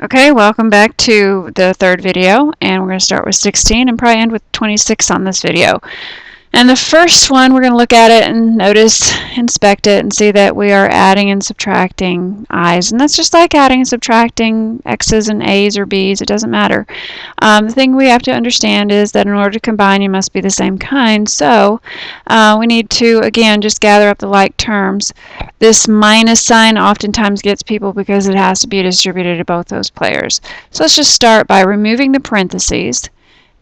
Okay, welcome back to the third video, and we're going to start with 16 and probably end with 26 on this video. And the first one, we're going to look at it and notice, inspect it, and see that we are adding and subtracting i's. And that's just like adding and subtracting x's and a's or b's. It doesn't matter. The thing we have to understand is that in order to combine, you must be the same kind. So we need to, again, just gather up the like terms. This minus sign oftentimes gets people because it has to be distributed to both those players. So let's just start by removing the parentheses.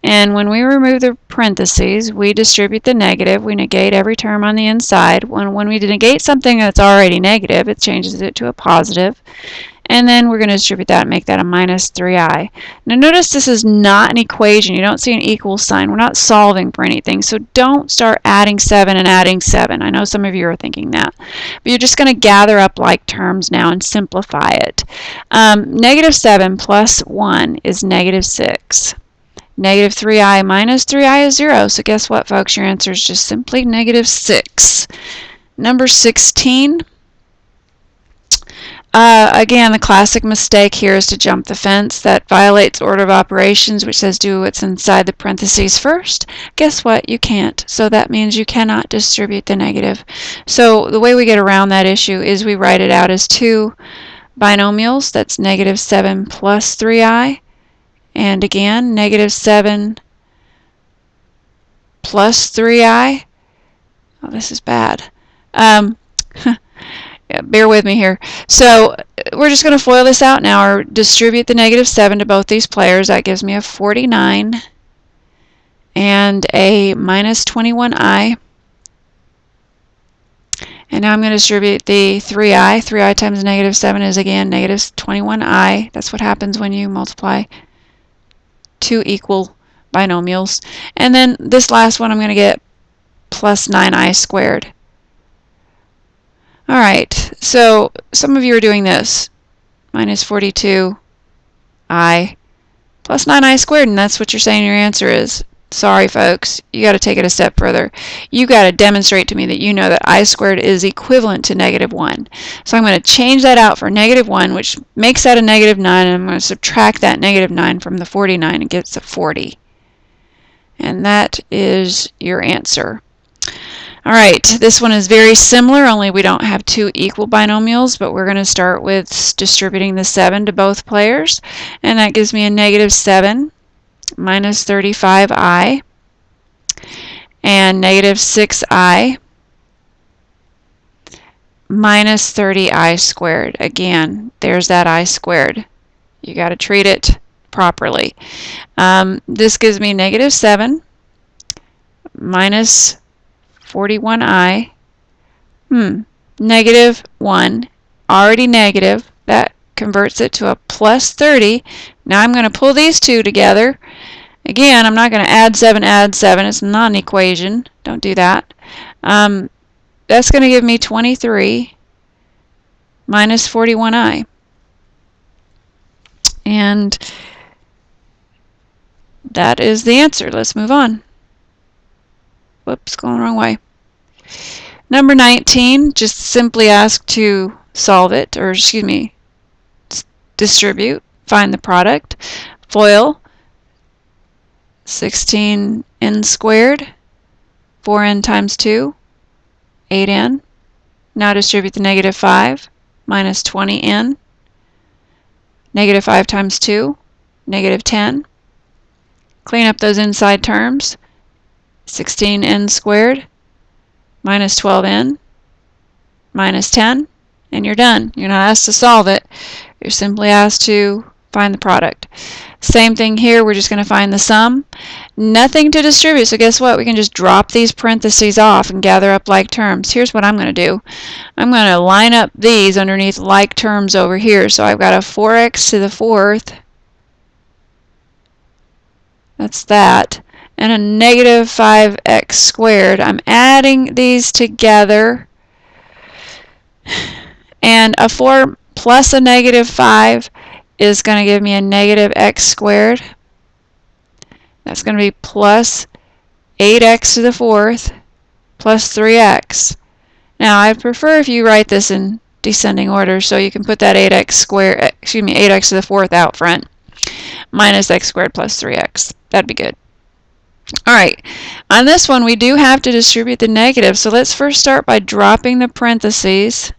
And when we remove the parentheses, we distribute the negative. We negate every term on the inside. When we negate something that's already negative, it changes it to a positive. And then we're going to distribute that and make that a minus 3i. Now notice this is not an equation. You don't see an equal sign. We're not solving for anything. So don't start adding 7 and adding 7. I know some of you are thinking that. But you're just going to gather up like terms now and simplify it. Negative 7 plus 1 is negative 6. Negative 3i minus 3i is 0. So guess what, folks? Your answer is just simply negative 6. Number 16. Again, the classic mistake here is to jump the fence. That violates order of operations, which says do what's inside the parentheses first. Guess what? You can't. So that means you cannot distribute the negative. So the way we get around that issue is we write it out as two binomials. That's negative 7 plus 3i. And again, negative 7 plus 3i. Oh, this is bad. Yeah, bear with me here. So we're just going to FOIL this out now, or distribute the negative 7 to both these players. That gives me a 49 and a minus 21i. And now I'm going to distribute the 3i. 3i times negative 7 is again negative 21i. That's what happens when you multiply two equal binomials. And then this last one I'm going to get plus 9i squared. Alright, so some of you are doing this. Minus 42i plus 9i squared, and that's what you're saying your answer is. Sorry, folks. You got to take it a step further. You got to demonstrate to me that you know that I squared is equivalent to negative 1. So I'm going to change that out for negative 1, which makes that a negative 9, and I'm going to subtract that negative 9 from the 49 and get a 40. And that is your answer. All right, this one is very similar, only we don't have two equal binomials, but we're going to start with distributing the 7 to both players, and that gives me a negative 7 minus 35i and negative 6i minus 30i squared. Again, there's that I squared. You got to treat it properly. This gives me negative 7 minus 41i, negative 1, already negative. That converts it to a plus 30. Now I'm going to pull these two together. Again, I'm not going to add 7. It's not an equation. Don't do that. That's going to give me 23 minus 41i. And that is the answer. Let's move on. Whoops, going the wrong way. Number 19, just simply ask to solve it, or excuse me, distribute, find the product. FOIL, 16n squared, 4n times 2, 8n. Now distribute the negative 5, minus 20n. Negative 5 times 2, negative 10. Clean up those inside terms. 16n squared minus 12n minus 10, and you're done. You're not asked to solve it. You're simply asked to find the product. Same thing here. We're just going to find the sum. Nothing to distribute, so guess what? We can just drop these parentheses off and gather up like terms. Here's what I'm going to do. I'm going to line up these underneath like terms over here. So I've got a 4x to the 4th. That's that. And a negative 5x squared. I'm adding these together. And a 4 plus a negative 5 is going to give me a negative x squared. That's going to be plus 8x to the 4th plus 3x. Now, I prefer if you write this in descending order, so you can put that 8x squared, excuse me, 8x to the 4th out front, minus x squared plus 3x. That'd be good. All right, on this one we do have to distribute the negative, so let's first start by dropping the parentheses.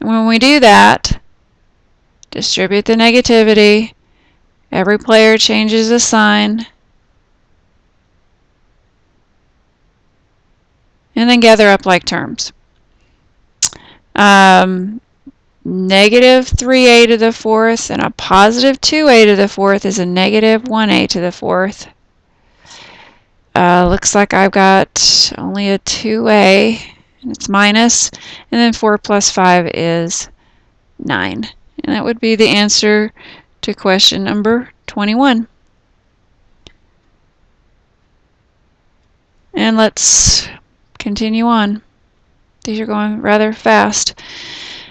And when we do that, distribute the negativity. Every player changes the sign. And then gather up like terms. Negative 3a to the 4th and a positive 2a to the 4th is a negative 1a to the 4th. Looks like I've got only a 2a, and it's minus, and then 4 plus 5 is 9. And that would be the answer to question number 21. And let's continue on. These are going rather fast.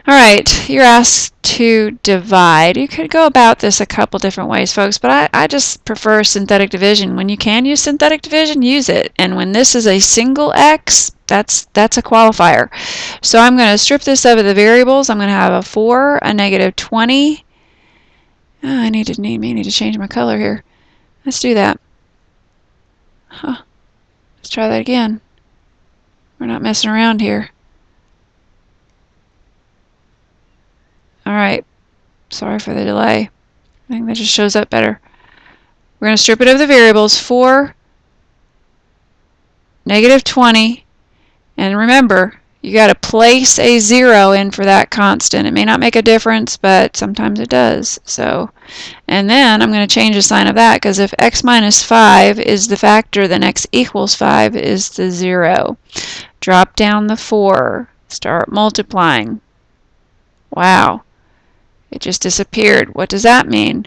All right, you're asked to divide. You could go about this a couple different ways, folks, but I just prefer synthetic division. When you can use synthetic division, use it. And when this is a single x, that's a qualifier. So I'm going to strip this of the variables. I'm going to have a 4, a negative 20. Oh, I need to change my color here. Let's do that. Let's try that again. We're not messing around here. Alright, sorry for the delay. I think that just shows up better. We're going to strip it of the variables. 4, negative 20, and remember, you got to place a 0 in for that constant. It may not make a difference, but sometimes it does. So, and then I'm going to change the sign of that, because if x minus 5 is the factor, then x equals 5 is the 0. Drop down the 4. Start multiplying. Wow. It just disappeared. What does that mean?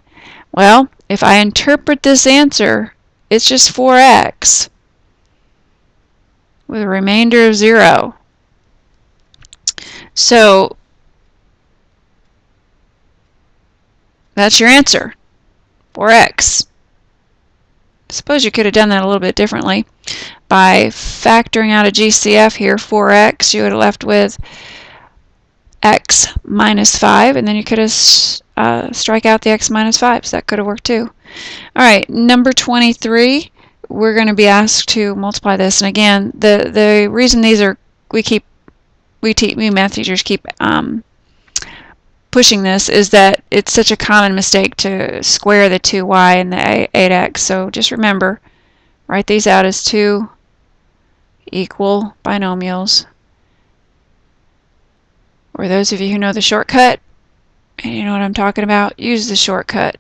Well, if I interpret this answer, it's just 4x with a remainder of 0. So that's your answer, 4x. Suppose you could have done that a little bit differently. By factoring out a GCF here, 4x, you would have left with x minus 5, and then you could have strike out the x minus 5, so that could have worked too. Alright, number 23, we're going to be asked to multiply this, and again, the reason these are, we math teachers keep pushing this is that it's such a common mistake to square the 2y and the 8x, so just remember, write these out as two equal binomials. Or those of you who know the shortcut, and you know what I'm talking about, use the shortcut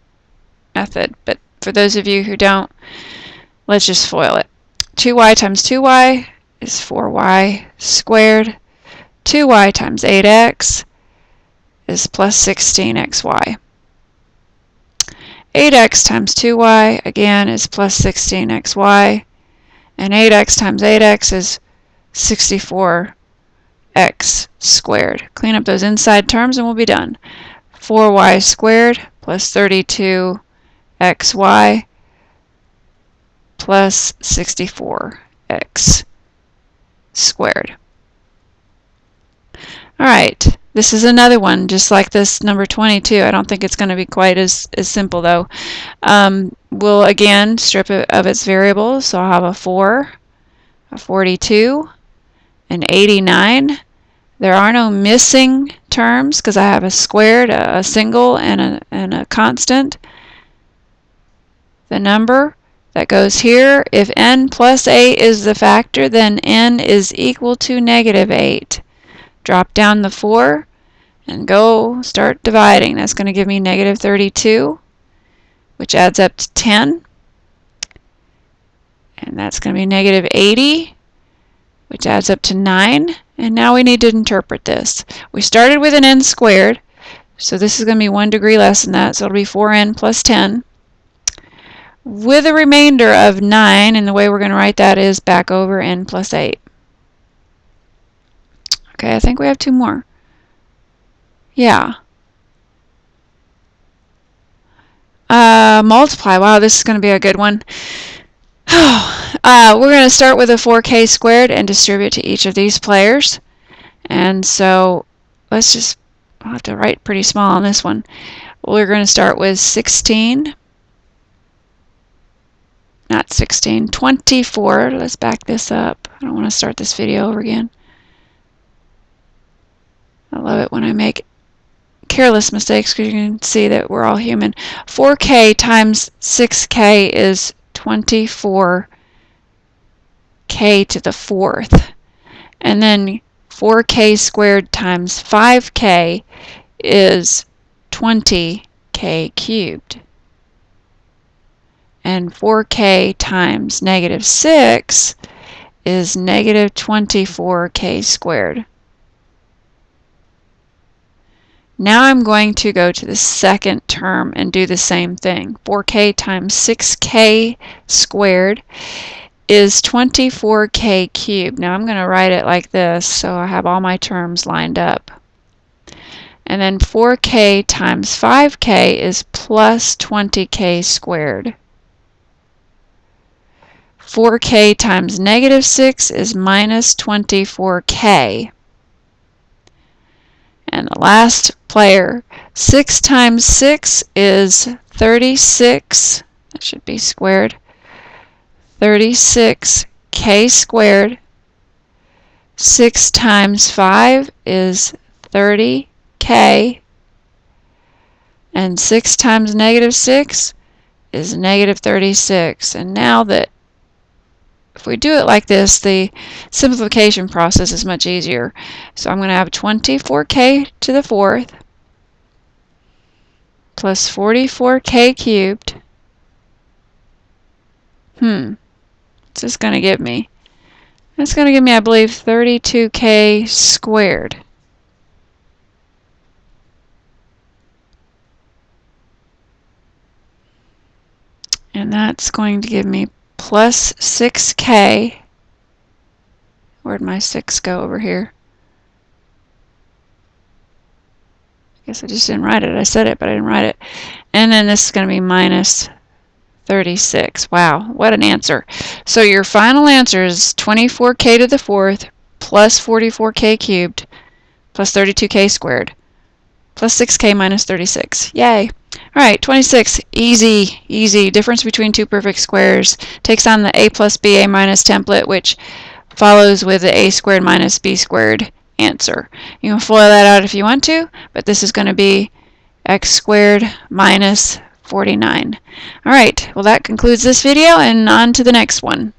method. But for those of you who don't, let's just FOIL it. 2y times 2y is 4y squared. 2y times 8x is plus 16xy. 8x times 2y, again, is plus 16xy. And 8x times 8x is 64x squared. Clean up those inside terms and we'll be done. 4y squared plus 32xy plus 64x squared. Alright, this is another one just like this number 22. I don't think it's going to be quite as simple though. We'll again strip it of its variables, so I'll have a 4, a 42, an 89. There are no missing terms because I have a squared, a single, and a constant. The number that goes here, if n plus 8 is the factor, then n is equal to negative 8. Drop down the 4 and go start dividing. That's going to give me negative 32, which adds up to 10. And that's going to be negative 80, which adds up to 9. And now we need to interpret this. We started with an n squared, so this is going to be 1 degree less than that, so it'll be 4n plus 10. With a remainder of 9, and the way we're going to write that is back over n plus 8. Okay, I think we have 2 more. Yeah. Multiply. Wow, this is going to be a good one. We're going to start with a 4k squared and distribute to each of these players. And so let's just, I'll have to write pretty small on this one. We're going to start with 16, not 16, 24. Let's back this up. I don't want to start this video over again. I love it when I make careless mistakes because you can see that we're all human. 4k times 6k is 24k to the fourth. And then 4k squared times 5k is 20k cubed. And 4k times negative 6 is negative 24k squared. Now I'm going to go to the second term and do the same thing. 4k times 6k squared is 24k cubed. Now I'm going to write it like this so I have all my terms lined up. And then 4k times 5k is plus 20k squared. 4k times negative 6 is minus 24k. And the last player, 6 times 6 is 36. That should be squared. 36k squared. 6 times 5 is 30k. And 6 times negative 6 is negative 36. And now that if we do it like this, the simplification process is much easier. So I'm going to have 24k to the fourth plus 44k cubed. What's this going to give me? It's going to give me, I believe, 32k squared. And that's going to give me plus 6k. Where'd my 6 go over here? I guess I just didn't write it. I said it, but I didn't write it. And then this is going to be minus 36. Wow, what an answer. So your final answer is 24k to the fourth plus 44k cubed plus 32k squared plus 6k minus 36. Yay. All right, 26, easy, easy. Difference between two perfect squares takes on the a plus b a minus template, which follows with the a squared minus b squared answer. You can FOIL that out if you want to, but this is going to be x squared minus 49. All right, well that concludes this video, and on to the next one.